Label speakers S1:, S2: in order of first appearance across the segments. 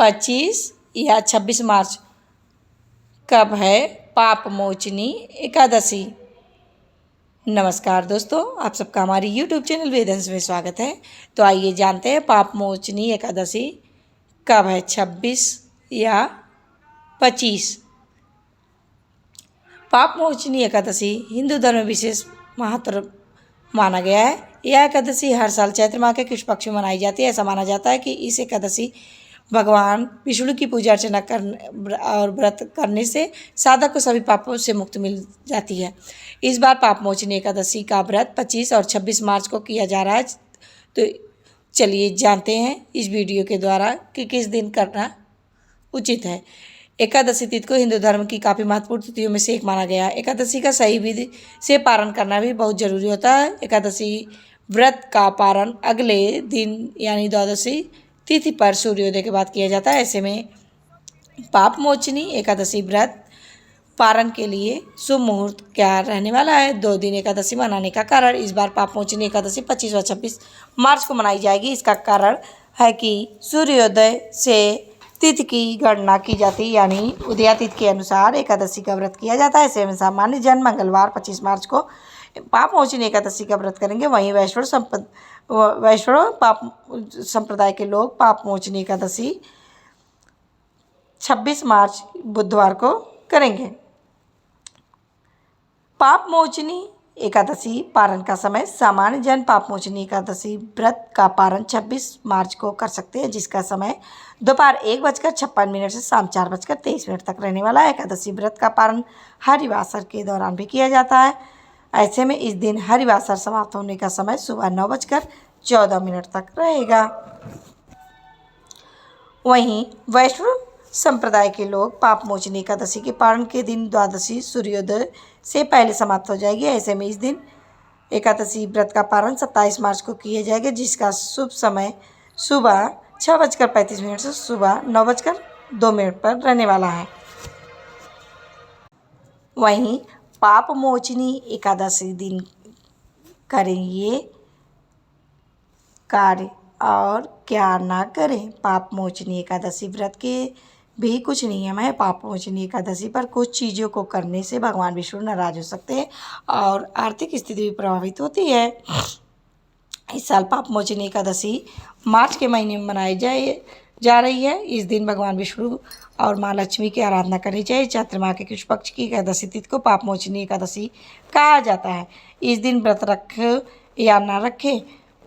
S1: 25 या 26 मार्च कब है पाप मोचनी एकादशी। नमस्कार दोस्तों, आप सबका हमारी यूट्यूब चैनल वेदंश में स्वागत है। तो आइए जानते हैं पाप मोचनी एकादशी कब है, 26 या 25। पाप मोचनी एकादशी हिंदू धर्म में विशेष महत्व माना गया है। यह एकादशी हर साल चैत्र माह के कृष्ण पक्ष में मनाई जाती है। ऐसा माना जाता है कि इस एकादशी भगवान विष्णु की पूजा अर्चना कर और व्रत करने से साधक को सभी पापों से मुक्ति मिल जाती है। इस बार पाप मोचनी एकादशी का व्रत 25 और 26 मार्च को किया जा रहा है। तो चलिए जानते हैं इस वीडियो के द्वारा कि किस दिन करना उचित है। एकादशी तिथि को हिंदू धर्म की काफ़ी महत्वपूर्ण तिथियों में से एक माना गया है। एकादशी का सही विधि से पारण करना भी बहुत जरूरी होता है। एकादशी व्रत का पारण अगले दिन यानी द्वादशी तिथि पर सूर्योदय के बाद किया जाता है। ऐसे में पाप मोचनी एकादशी व्रत पारण के लिए शुभ मुहूर्त क्या रहने वाला है। 2 दिन एकादशी मनाने का कारण, इस बार पाप मोचनी एकादशी 25 और 26 मार्च को मनाई जाएगी। इसका कारण है कि सूर्योदय से तिथि की गणना की जाती है, यानी उदया तिथि के अनुसार एकादशी का व्रत किया जाता है। ऐसे में सामान्य जन मंगलवार 25 मार्च को पाप मोचनी एकादशी का व्रत करेंगे। वहीं वैष्णव पाप संप्रदाय के लोग पाप मोचनी एकादशी 26 मार्च बुधवार को करेंगे। पाप मोचनी एकादशी पारण का समय, सामान्य जन पाप मोचनी एकादशी व्रत का पारण 26 मार्च को कर सकते हैं, जिसका समय दोपहर 1:56 से शाम 4:23 तक रहने वाला है। एकादशी व्रत का पारण हरिवासर के दौरान भी किया जाता है। ऐसे में इस दिन हरिवासर समाप्त होने का समय सुबह 9:14 तक रहेगा। वहीं वैष्णव संप्रदाय के लोग पाप मोचनी एकादशी के पारण के दिन द्वादशी सूर्योदय से पहले समाप्त हो जाएगी। ऐसे में इस दिन एकादशी व्रत का पारण 27 मार्च को किया जाएगा, जिसका शुभ समय सुबह 6:35 से सुबह 9:02 पर रहने वाला है। वहीं पाप मोचनी एकादशी दिन करें ये कार्य और क्या ना करें। पाप मोचनी एकादशी व्रत के भी कुछ नियम है। पाप मोचनी एकादशी पर कुछ चीज़ों को करने से भगवान विष्णु नाराज हो सकते हैं और आर्थिक स्थिति भी प्रभावित होती है। इस साल पाप मोचनी एकादशी मार्च के महीने में मनाई जा रही है। इस दिन भगवान विष्णु और माँ लक्ष्मी की आराधना करनी चाहिए। चैत्र माह के कृष्ण पक्ष की एकादशी तिथि को पाप मोचनी एकादशी कहा जाता है। इस दिन व्रत रखे या ना रखे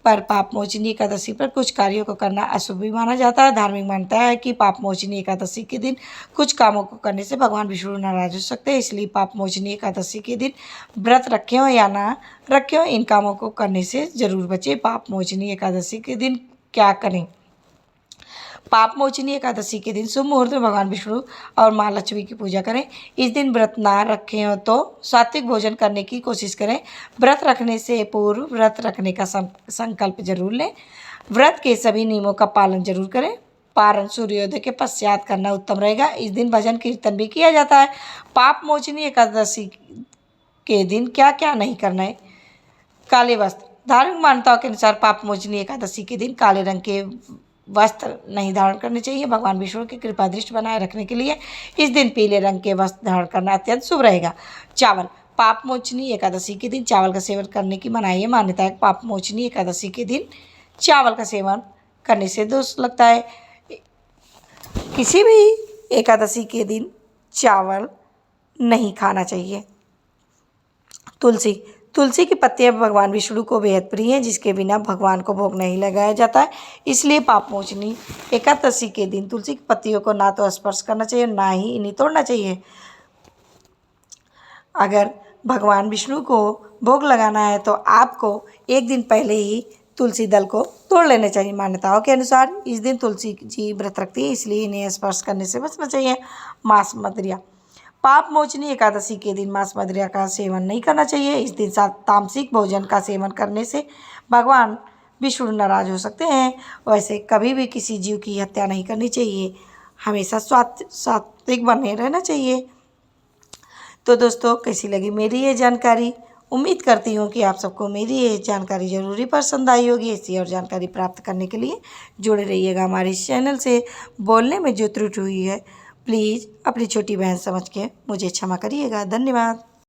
S1: पर पाप मोचनी एकादशी पर कुछ कार्यों को करना अशुभ भी माना जाता है। धार्मिक मान्यता है कि पाप मोचनी एकादशी के दिन कुछ कामों को करने से भगवान विष्णु नाराज हो सकते हैं, इसलिए पाप मोचनी एकादशी के दिन व्रत रखे हो या ना रखे हो, इन कामों को करने से जरूर बचें। पाप मोचनी एकादशी के दिन क्या करें। पाप मोचनी एकादशी के दिन शुभ मुहूर्त में भगवान विष्णु और माँ लक्ष्मी की पूजा करें। इस दिन व्रत ना रखे हो तो सात्विक भोजन करने की कोशिश करें। व्रत रखने से पूर्व व्रत रखने का संकल्प जरूर लें। व्रत के सभी नियमों का पालन जरूर करें। पारण सूर्योदय के पश्चात करना उत्तम रहेगा। इस दिन भजन कीर्तन भी किया जाता है। पाप मोचनी एकादशी के दिन क्या क्या नहीं करना है। काले वस्त्र, धार्मिक मान्यताओं के अनुसार पाप मोचनी एकादशी के दिन काले रंग के वस्त्र नहीं धारण करने चाहिए। भगवान विष्णु की कृपा दृष्टि बनाए रखने के लिए इस दिन पीले रंग के वस्त्र धारण करना अत्यंत शुभ रहेगा। चावल, पाप मोचनी एकादशी के दिन चावल का सेवन करने की मनाही है। मान्यता है पाप मोचनी एकादशी के दिन चावल का सेवन करने से दोष लगता है। किसी भी एकादशी के दिन चावल नहीं खाना चाहिए। तुलसी की पत्तियां भगवान विष्णु को बेहद प्रिय हैं, जिसके बिना भगवान को भोग नहीं लगाया जाता है। इसलिए पाप मोचनी एकादशी के दिन तुलसी की पत्तियों को ना तो स्पर्श करना चाहिए, ना ही इन्हें तोड़ना चाहिए। अगर भगवान विष्णु को भोग लगाना है तो आपको एक दिन पहले ही तुलसी दल को तोड़ लेना चाहिए। मान्यताओं के अनुसार इस दिन तुलसी जी व्रत रखती है, इसलिए इन्हें स्पर्श करने से बचना चाहिए। मांस मदिरा, पाप मोचनी एकादशी के दिन मांस मदिरा का सेवन नहीं करना चाहिए। इस दिन तामसिक भोजन का सेवन करने से भगवान विष्णु नाराज हो सकते हैं। वैसे कभी भी किसी जीव की हत्या नहीं करनी चाहिए। हमेशा सात्विक बने रहना चाहिए। तो दोस्तों, कैसी लगी मेरी ये जानकारी। उम्मीद करती हूँ कि आप सबको मेरी ये जानकारी ज़रूरी पसंद आई होगी। ऐसी और जानकारी प्राप्त करने के लिए जुड़े रहिएगा हमारे इस चैनल से। बोलने में जो त्रुटि हुई है प्लीज़ अपनी छोटी बहन समझ के मुझे क्षमा करिएगा। धन्यवाद।